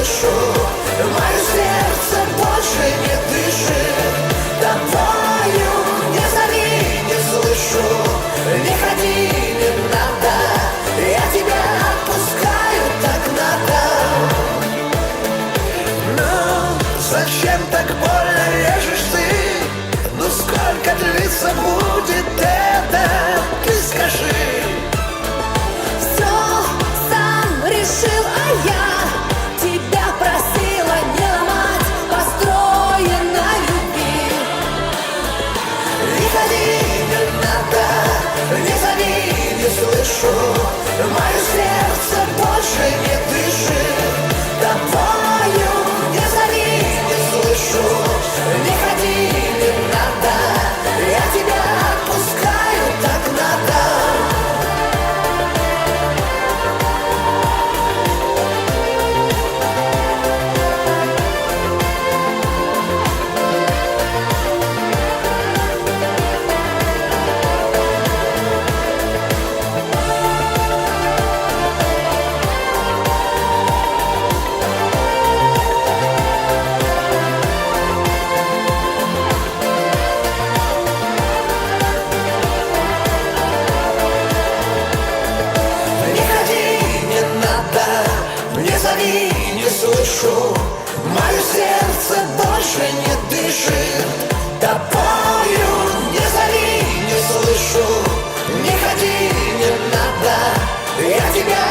слышу. Мое сердце больше не дышит. Тобою не зови, не слышу. Не ходи, не надо, я тебя отпускаю, так надо. Но зачем так больно режешь ты? Ну сколько длиться будет это? Ты скажи. Все сам решил, а я тебя просила не ломать построенной любви. Не ходи, не надо, не зови, не слышу. Мое сердце больше не дышит. Тобою не зови, не слышу. Не ходи, не надо, я тебя отпускаю, так надо. Не ходи, не надо, не зови, не слышу. Мое сердце больше не дышит. Тобою не зови, не слышу. Не ходи, не надо, я тебя